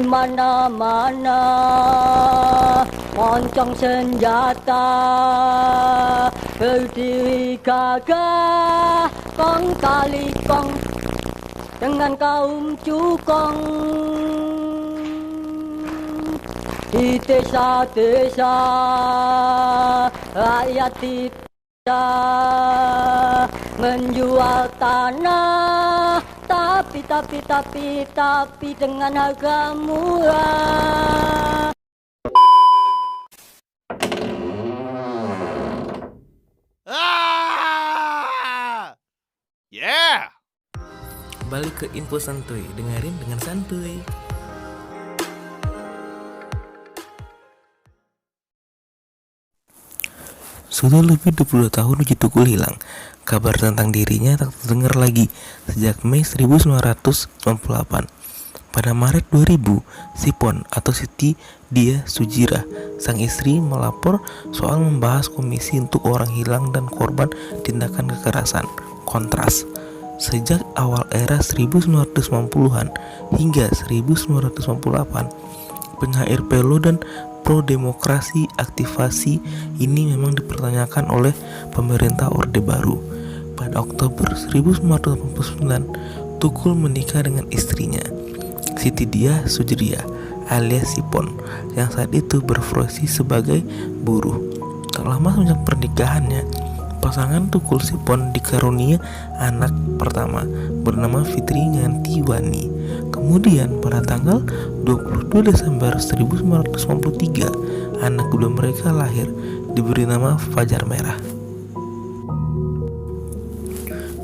mana-mana moncong senjata, berdiri gagah kong kali kong dengan kaum cukong di desa-desa. Rakyat tidak menjual tanah, tapi dengan harga murah. Yeah. Balik ke info santuy, dengerin dengan santuy. Sudah lebih 22 tahun Wiji Tukul hilang. Kabar tentang dirinya tak terdengar lagi sejak Mei 1998. Pada Maret 2000, Sipon atau Siti Dia Sujira, sang istri, melapor soal membahas komisi untuk orang hilang dan korban tindakan kekerasan, Kontras. Sejak awal era 1990-an hingga 1998, penyair Pelo dan pro-demokrasi aktivasi ini memang dipertanyakan oleh pemerintah Orde Baru. Pada Oktober 1989, Tukul menikah dengan istrinya, Siti Dia Sujria alias Sipon, yang saat itu berprofesi sebagai buruh. Tak lama sejak pernikahannya, pasangan Tukul Sipon dikarunia anak pertama bernama Fitri Ngantiwani. Kemudian pada tanggal 22 Desember 1993, anak kedua mereka lahir, diberi nama Fajar Merah.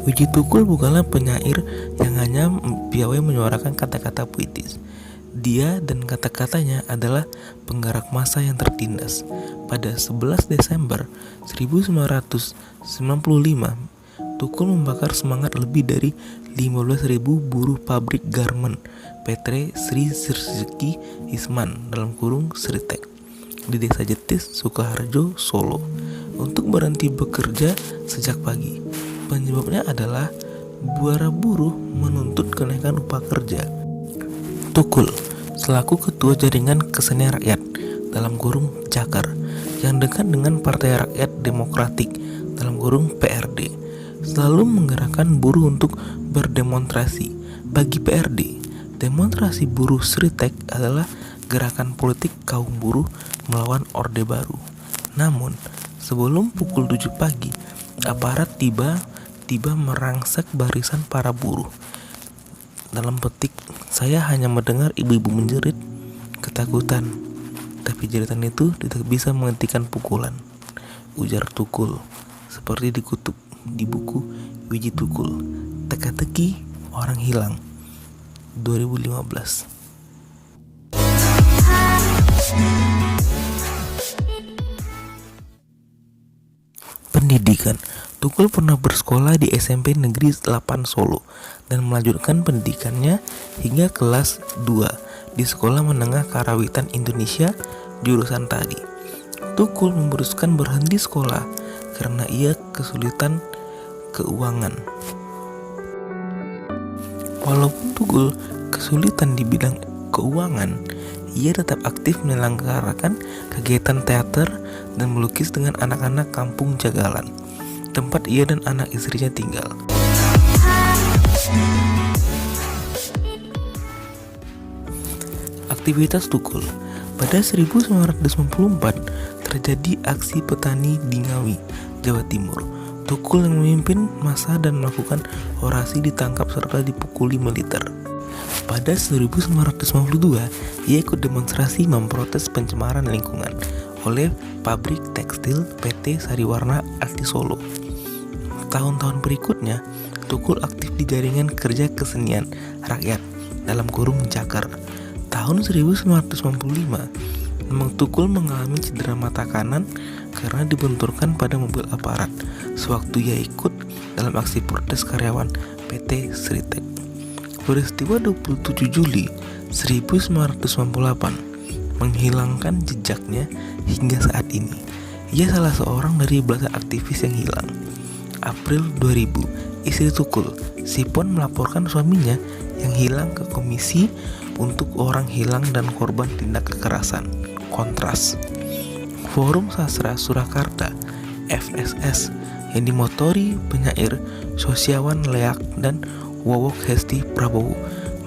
Wiji Tukul bukanlah penyair yang hanya piawai menyuarakan kata-kata puitis. Dia dan kata-katanya adalah penggerak massa yang tertindas. Pada 11 Desember 1995, Tukul membakar semangat lebih dari 15.000 buruh pabrik garmen PT Sri Rezeki Isman (Sritek) di Desa Jetis, Sukoharjo, Solo untuk berhenti bekerja sejak pagi. Penyebabnya adalah para buruh menuntut kenaikan upah kerja. Tukul selaku ketua jaringan kesenian rakyat (Jakar) yang dekat dengan Partai Rakyat Demokratik (PRD), selalu menggerakkan buruh untuk berdemonstrasi. Bagi PRD, demonstrasi buruh Sritek adalah gerakan politik kaum buruh melawan Orde Baru. Namun, sebelum pukul 7 pagi, aparat tiba merangsak barisan para buruh. Dalam petik, saya hanya mendengar ibu-ibu menjerit ketakutan, tapi jeritan itu tidak bisa menghentikan pukulan, ujar Tukul, seperti dikutip di buku Wiji Tukul, Teka-teki Orang Hilang, 2015. Pendidikan. Tukul pernah bersekolah di SMP Negeri 8 Solo dan melanjutkan pendidikannya hingga kelas 2 di Sekolah Menengah Karawitan Indonesia jurusan tadi. Tukul memutuskan berhenti sekolah karena ia kesulitan keuangan. Walaupun Tukul kesulitan di bidang keuangan, ia tetap aktif menyelenggarakan kegiatan teater dan melukis dengan anak-anak kampung Jagalan, tempat ia dan anak istrinya tinggal. Aktivitas Tukul. Pada 1994 terjadi aksi petani di Ngawi, Jawa Timur. Tukul yang memimpin massa dan melakukan orasi ditangkap serta dipukuli militer. Pada 1952, ia ikut demonstrasi memprotes pencemaran lingkungan oleh pabrik tekstil PT Sariwarna Ati Solo. Tahun-tahun berikutnya, Tukul aktif di jaringan kerja kesenian rakyat (Jakar). Tahun 1995, Tukul mengalami cedera mata kanan karena dibenturkan pada mobil aparat sewaktu ia ikut dalam aksi protes karyawan PT Sritek. Peristiwa 27 Juli 1998 menghilangkan jejaknya hingga saat ini. Ia salah seorang dari belasan aktivis yang hilang. April 2000, istri Tukul, Sipon, melaporkan suaminya yang hilang ke Komisi untuk Orang Hilang dan Korban Tindak Kekerasan Kontras. Forum Sastra Surakarta FSS yang dimotori penyair Sosiawan Leak dan Wowok Hesti Prabowo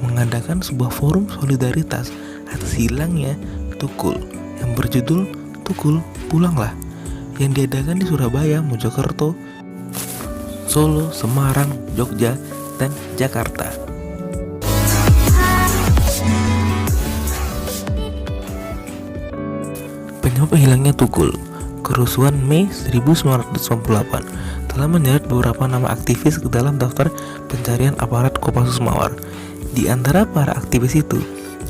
mengadakan sebuah forum solidaritas atas hilangnya Tukul yang berjudul Tukul Pulanglah, yang diadakan di Surabaya, Mojokerto, Solo, Semarang, Jogja, dan Jakarta. Penyebab hilangnya Tukul. Kerusuhan Mei 1998 telah menyeret beberapa nama aktivis ke dalam daftar pencarian aparat Kopassus Mawar. Di antara para aktivis itu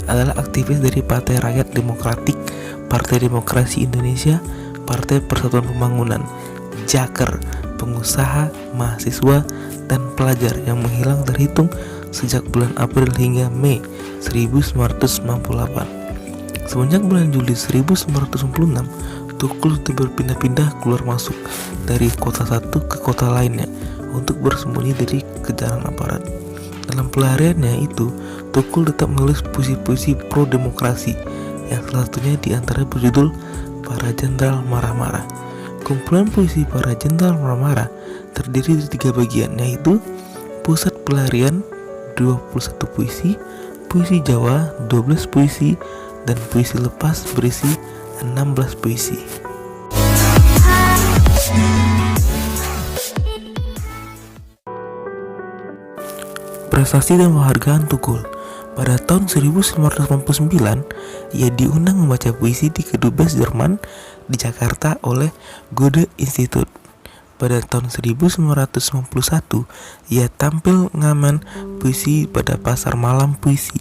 adalah aktivis dari Partai Rakyat Demokratik, Partai Demokrasi Indonesia, Partai Persatuan Pembangunan, Jaker, pengusaha, mahasiswa, dan pelajar yang menghilang terhitung sejak bulan April hingga Mei 1998. Semenjak bulan Juli 1996, Tukul berpindah-pindah keluar masuk dari kota satu ke kota lainnya untuk bersembunyi dari kejaran aparat. Dalam pelariannya itu, Tukul tetap menulis puisi-puisi pro-demokrasi yang salah satunya diantara berjudul Para Jenderal Marah-Marah. Kumpulan puisi Para Jenderal Marah-Marah terdiri dari 3 bagian, yaitu Pusat Pelarian 21 puisi, Puisi Jawa 12 puisi, dan Puisi Lepas berisi 16 puisi. Prestasi dan penghargaan Tukul. Pada tahun 1999, ia diundang membaca puisi di Kedubes Jerman di Jakarta oleh Goethe Institut. Pada tahun 1991, ia tampil ngamen puisi pada Pasar Malam Puisi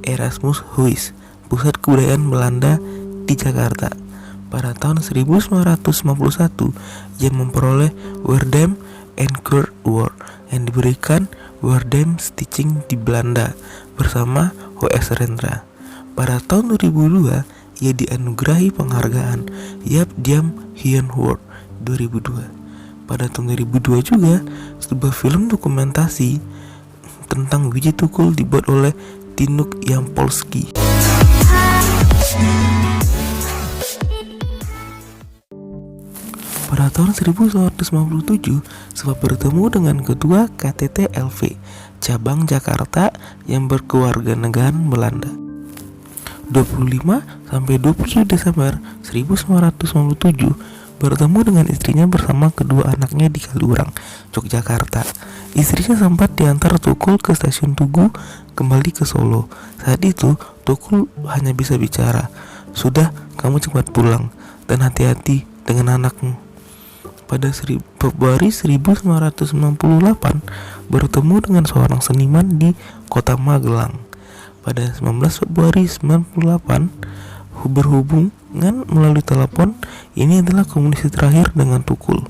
Erasmus Huis, pusat kebudayaan Belanda di Jakarta. Pada tahun 1951, ia memperoleh Werdam Enquart Award yang diberikan Werdam Stichting di Belanda bersama H.S. Rendra. Pada tahun 2002, ia dianugerahi penghargaan Yap Diam Hien Award 2002. Pada tahun 2002 juga, sebuah film dokumentasi tentang Wiji Tukul dibuat oleh Tinuk Yampolsky. Pada tahun 1957, sebab bertemu dengan ketua KTT-LV cabang Jakarta yang berkewarganegaraan Belanda. 25 sampai 27 Desember 1997 bertemu dengan istrinya bersama kedua anaknya di Kaliurang, Yogyakarta. Istrinya sempat diantar Tukul ke stasiun Tugu kembali ke Solo. Saat itu Tukul hanya bisa bicara, "Sudah, kamu cepat pulang dan hati-hati dengan anakmu." Pada Februari 1998 bertemu dengan seorang seniman di kota Magelang. Pada 19 Februari 1998 berhubungan melalui telepon. Ini adalah komunikasi terakhir dengan Tukul.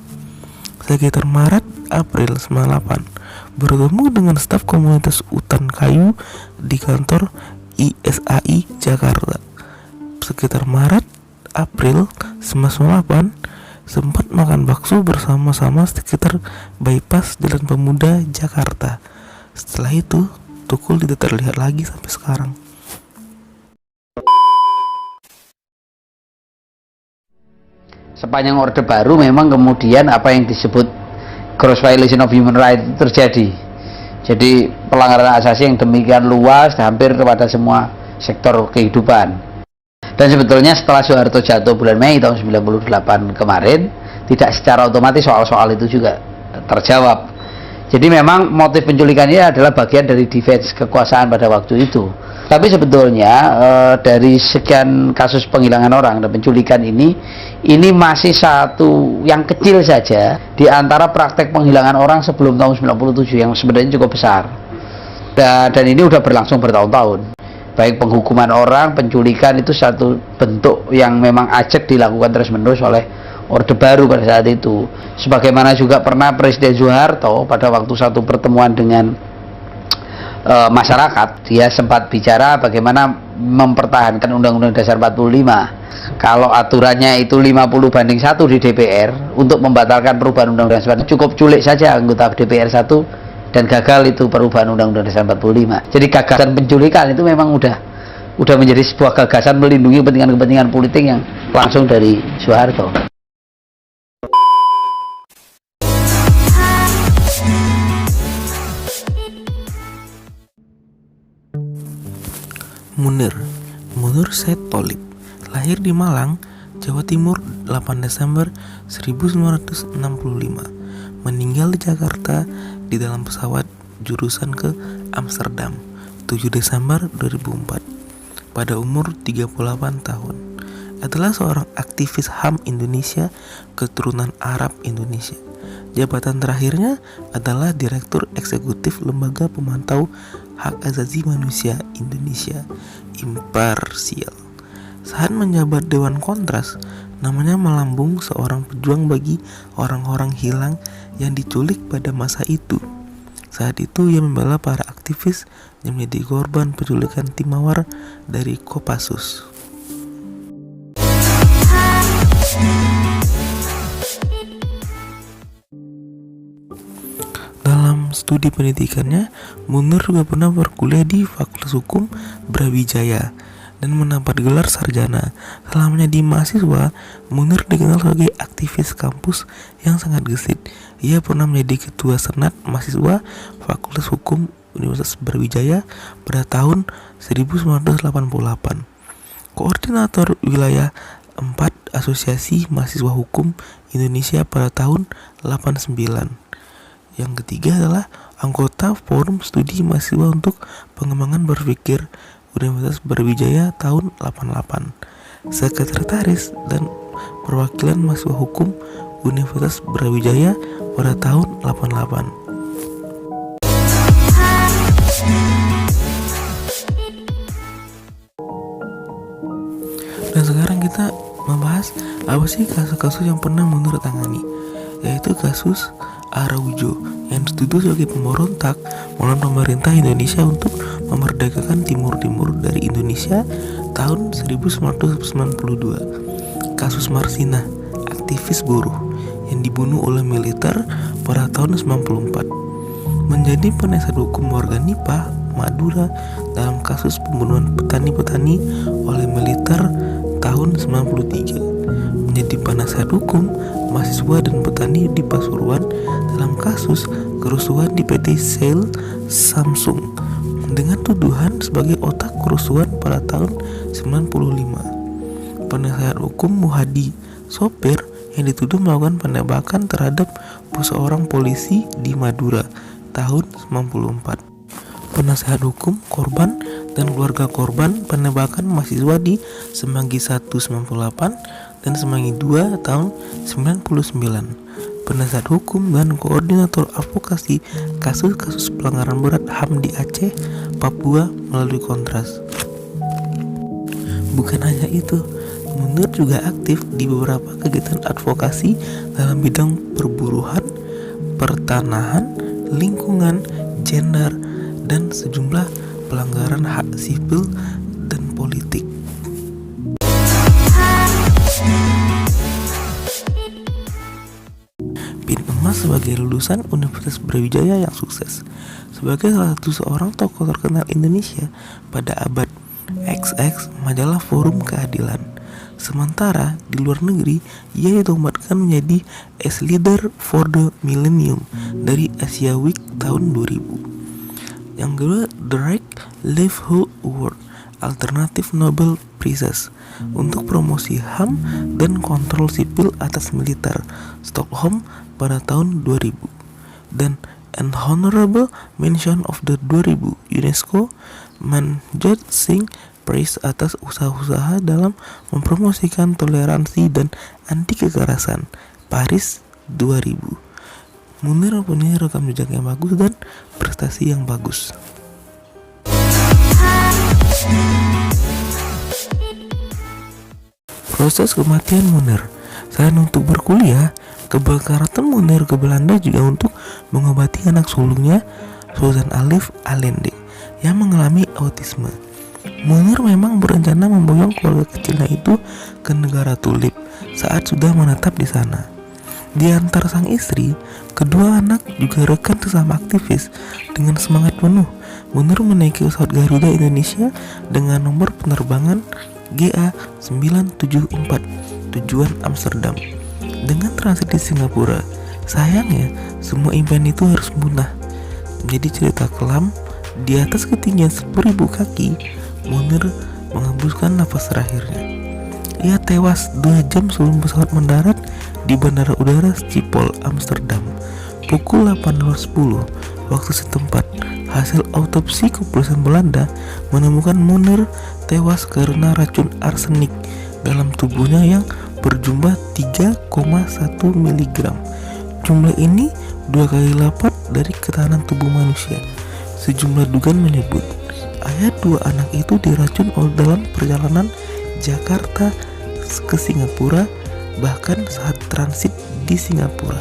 Sekitar Maret April 98 bertemu dengan staf komunitas Utan Kayu di kantor ISAI Jakarta. Sekitar Maret April 1998 sempat makan bakso bersama-sama sekitar bypass Jalan Pemuda Jakarta. Setelah itu, Tukul tidak terlihat lagi sampai sekarang. Sepanjang Orde Baru memang kemudian apa yang disebut gross violation of human rights terjadi. Jadi pelanggaran asasi yang demikian luas hampir kepada semua sektor kehidupan. Dan sebetulnya setelah Soeharto jatuh bulan Mei tahun 98 kemarin, tidak secara otomatis soal-soal itu juga terjawab. Jadi memang motif penculikan ini adalah bagian dari defense kekuasaan pada waktu itu. Tapi sebetulnya dari sekian kasus penghilangan orang dan penculikan ini masih satu yang kecil saja di antara praktek penghilangan orang sebelum tahun 97 yang sebenarnya cukup besar. Dan ini udah berlangsung bertahun-tahun. Baik penghukuman orang, penculikan itu satu bentuk yang memang acak dilakukan terus-menerus oleh Orde Baru pada saat itu. Sebagaimana juga pernah Presiden Soeharto pada waktu satu pertemuan dengan masyarakat, dia sempat bicara bagaimana mempertahankan Undang-Undang Dasar 45. Kalau aturannya itu 50/1 di DPR untuk membatalkan perubahan Undang-Undang Dasar, cukup culik saja anggota DPR 1 dan gagal itu perubahan Undang-Undang Dasar 45. Jadi gagasan penculikan itu memang udah menjadi sebuah gagasan melindungi kepentingan politik yang langsung dari Soeharto. Munir Said Tholib lahir di Malang, Jawa Timur 8 Desember 1965, meninggal di Jakarta di dalam pesawat jurusan ke Amsterdam 7 Desember 2004 pada umur 38 tahun. Adalah seorang aktivis HAM Indonesia keturunan Arab Indonesia. Jabatan terakhirnya adalah Direktur Eksekutif Lembaga Pemantau Hak Asasi Manusia Indonesia, imparsial. Saat menjabat Dewan Kontras, namanya melambung seorang pejuang bagi orang-orang hilang yang diculik pada masa itu. Saat itu ia membela para aktivis yang menjadi korban penculikan tim Mawar dari Kopassus. Dalam studi pendidikannya, Munir juga pernah berkuliah di Fakultas Hukum Brawijaya dan mendapat gelar sarjana. Selamanya di mahasiswa, Munir dikenal sebagai aktivis kampus yang sangat gesit. Ia pernah menjadi ketua senat mahasiswa Fakultas Hukum Universitas Brawijaya pada tahun 1988, koordinator wilayah 4 Asosiasi Mahasiswa Hukum Indonesia pada tahun 89. Yang ketiga adalah anggota Forum Studi Mahasiswa untuk Pengembangan Berpikir Universitas Brawijaya tahun 88, sekretaris dan perwakilan mahasiswa hukum Universitas Brawijaya pada tahun 88. Dan sekarang kita membahas apa sih kasus-kasus yang pernah Munir tangani, yaitu kasus Araujo yang dituduh sebagai pemberontak melawan pemerintah Indonesia untuk memerdekakan Timur-Timur dari Indonesia tahun 1992. Kasus Marsina, aktivis buruh yang dibunuh oleh militer pada tahun 94, menjadi penasihat hukum warga Nipah, Madura dalam kasus pembunuhan petani-petani oleh militer tahun 93, menjadi penasihat hukum mahasiswa dan petani di Pasuruan dalam kasus kerusuhan di PT Shell Samsung dengan tuduhan sebagai otak kerusuhan pada tahun 95. Penasihat hukum Muhadi, sopir yang dituduh melakukan penembakan terhadap seorang polisi di Madura tahun 94. Penasihat hukum korban dan keluarga korban penembakan mahasiswa di Semanggi 1 98 dan Semanggi 2 tahun 99. Penasihat hukum dan koordinator advokasi kasus-kasus pelanggaran berat HAM di Aceh, Papua melalui Kontras. Bukan hanya itu, Munir juga aktif di beberapa kegiatan advokasi dalam bidang perburuhan, pertanahan, lingkungan, gender, dan sejumlah pelanggaran hak sipil dan politik. Pin emas sebagai lulusan Universitas Brawijaya yang sukses, sebagai salah satu seorang tokoh terkenal Indonesia pada abad XX majalah Forum Keadilan. Sementara di luar negeri, ia ditobatkan menjadi as leader for the millennium dari Asia Week tahun 2000. Yang kedua, The Right Livelihood Award, Alternative Nobel Prizes untuk promosi HAM dan kontrol sipil atas militer, Stockholm pada tahun 2000. Dan An Honorable Mention of the 2000 UNESCO Manjot Singh Prize atas usaha-usaha dalam mempromosikan toleransi dan anti kekerasan, Paris 2000. Munir punya rekam jejak yang bagus dan prestasi yang bagus. Proses kematian Munir. Selain untuk berkuliah, keberangkatan Munir ke Belanda juga untuk mengobati anak sulungnya, Sultan Alif Allende, yang mengalami autisme. Munir memang berencana memboyong keluarga kecilnya itu ke negara Tulip saat sudah menetap di sana. Di antara sang istri, kedua anak juga rekan sesama aktivis. Dengan semangat penuh, Munir menaiki pesawat Garuda Indonesia dengan nomor penerbangan GA974 tujuan Amsterdam dengan transit di Singapura. Sayangnya, semua impian itu harus musnah. Menjadi cerita kelam, di atas ketinggian 10.000 kaki, Munir menghembuskan nafas terakhirnya. Ia tewas 2 jam sebelum pesawat mendarat di Bandara Udara Schiphol, Amsterdam, pukul 18.10 waktu setempat. Hasil autopsi kepolisian Belanda menemukan Munir tewas karena racun arsenik dalam tubuhnya yang berjumlah 3,1 mg. Jumlah ini 2 kali lipat dari ketahanan tubuh manusia. Sejumlah dugaan menyebut ayah 2 anak itu diracun dalam perjalanan Jakarta ke Singapura, bahkan saat transit di Singapura.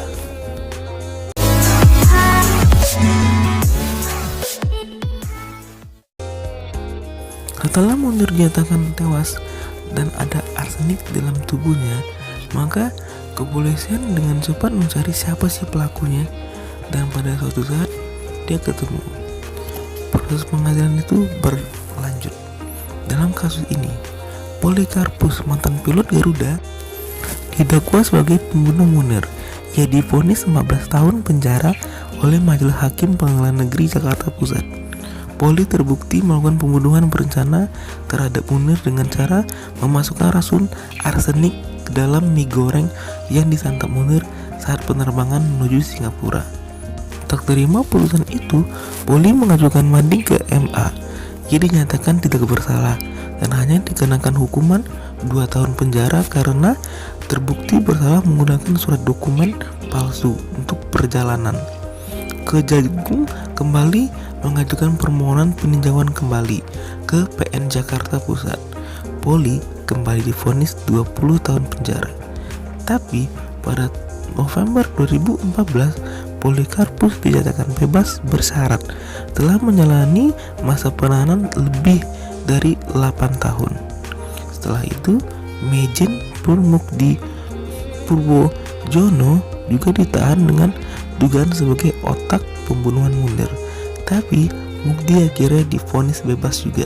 Setelah Munir dinyatakan tewas dan ada arsenik dalam tubuhnya, maka kepolisian dengan cepat mencari siapa sih pelakunya, dan pada suatu saat dia ketemu. Proses pengadilan itu berlanjut. Dalam kasus ini, Polikarpus, mantan pilot Garuda, didakwa sebagai pembunuh Munir. Ia divonis 15 tahun penjara oleh Majelis Hakim Pengadilan Negeri Jakarta Pusat. Poli terbukti melakukan pembunuhan berencana terhadap Munir dengan cara memasukkan racun arsenik ke dalam mie goreng yang disantap Munir saat penerbangan menuju Singapura. Tak terima putusan itu, Poli mengajukan banding ke MA. Ia dinyatakan tidak bersalah dan hanya dikenakan hukuman 2 tahun penjara karena terbukti bersalah menggunakan surat dokumen palsu untuk perjalanan. Kejagung kembali mengajukan permohonan peninjauan kembali ke PN Jakarta Pusat. Poli kembali divonis 20 tahun penjara. Tapi pada November 2014, Polikarpus dinyatakan bebas bersyarat telah menjalani masa penahanan lebih dari 8 tahun. Setelah itu, Majen Purmukdi Purwojono juga ditahan dengan dugaan sebagai otak pembunuhan Munir. Tapi Mukdi akhirnya divonis bebas juga.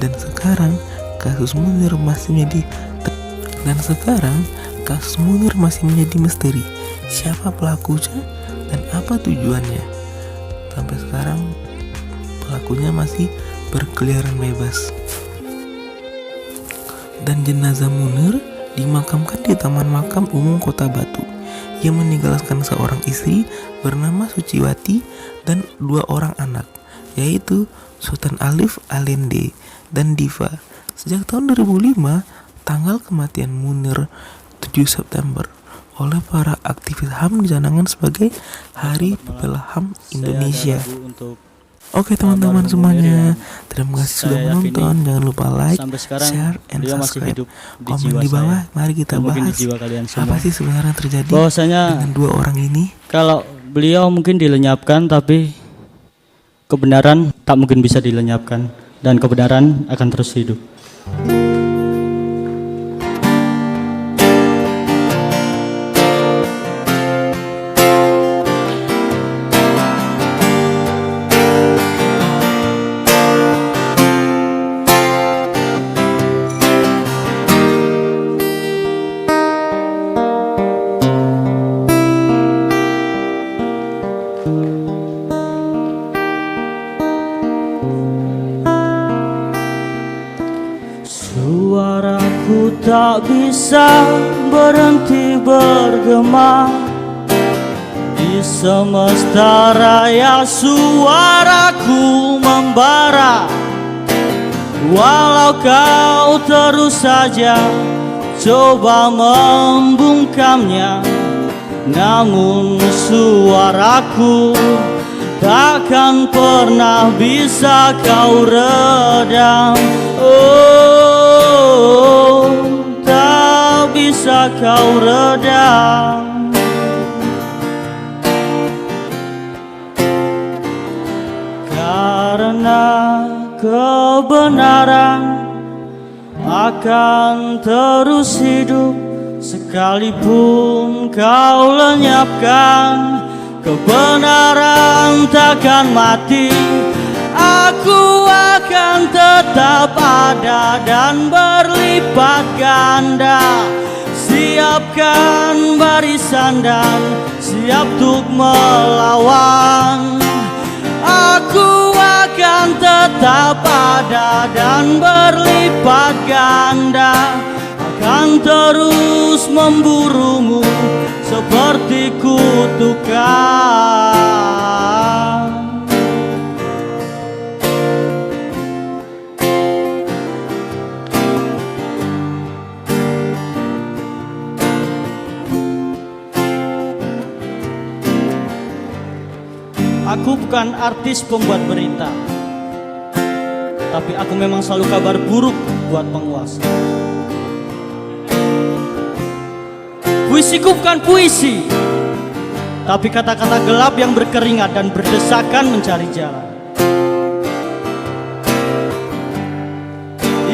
Dan sekarang kasus Munir masih menjadi misteri. Siapa pelakunya dan apa tujuannya? Sampai sekarang pelakunya masih berkeliaran bebas. Dan jenazah Munir dimakamkan di Taman Makam Umum Kota Batu. Ia meninggalkan seorang istri bernama Suciwati dan 2 orang anak, yaitu Sultan Alif Alende dan Diva. Sejak tahun 2005, tanggal kematian Munir 7 September oleh para aktivis HAM dicanangkan sebagai Hari Pembela HAM Indonesia. Oke teman-teman semuanya, terima kasih sudah menonton. Jangan lupa like, share, and subscribe. Komen di bawah, mari kita bahas apa sih sebenarnya terjadi dengan 2 orang ini. Kalau beliau mungkin dilenyapkan, tapi kebenaran tak mungkin bisa dilenyapkan, dan kebenaran akan terus hidup. Suaraku tak bisa berhenti bergema di semesta raya, suaraku membara. Walau kau terus saja coba membungkamnya, namun suaraku takkan pernah bisa kau redam. Oh, tak bisa kau redam. Karena kebenaran akan terus hidup Sekalipun kau lenyapkan, kebenaran takkan mati. Aku akan tetap ada dan berlipat ganda. Siapkan barisan dan siap untuk melawan. Aku akan tetap ada dan berlipat ganda. Akan terus memburumu seperti kutukan. Aku bukan artis pembuat berita, tapi aku memang selalu kabar buruk buat penguasa. Puisiku bukan puisi, tapi kata-kata gelap yang berkeringat dan berdesakan mencari jalan.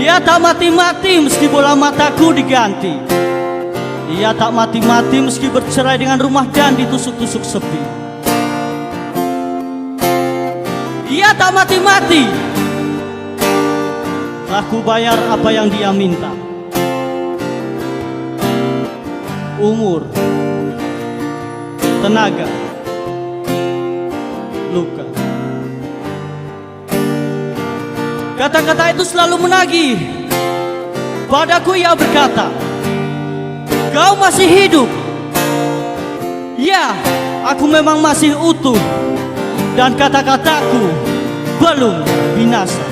Ia tak mati-mati meski bola mataku diganti. Ia tak mati-mati meski bercerai dengan rumah dan ditusuk-tusuk sepi. Ia tak mati-mati, telah ku bayar apa yang dia minta. Umur, tenaga, luka. Kata-kata itu selalu menagih. Padaku ia berkata, kau masih hidup. Ya, aku memang masih utuh. Dan kata-kataku belum binasa.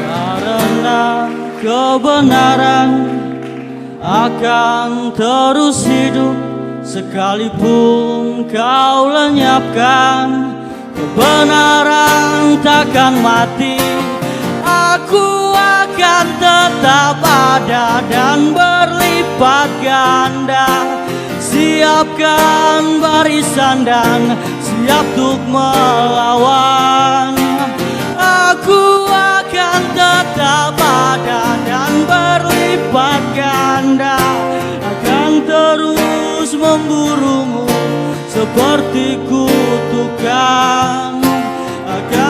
Karena kebenaran akan terus hidup. Sekalipun kau lenyapkan, kebenaran takkan mati. Aku akan tetap ada dan berlipat ganda. Siapkan barisan dan siap untuk melawan. Aku akan tetap ada dan berlipat ganda. Akan terus memburumu seperti kutukan. Akan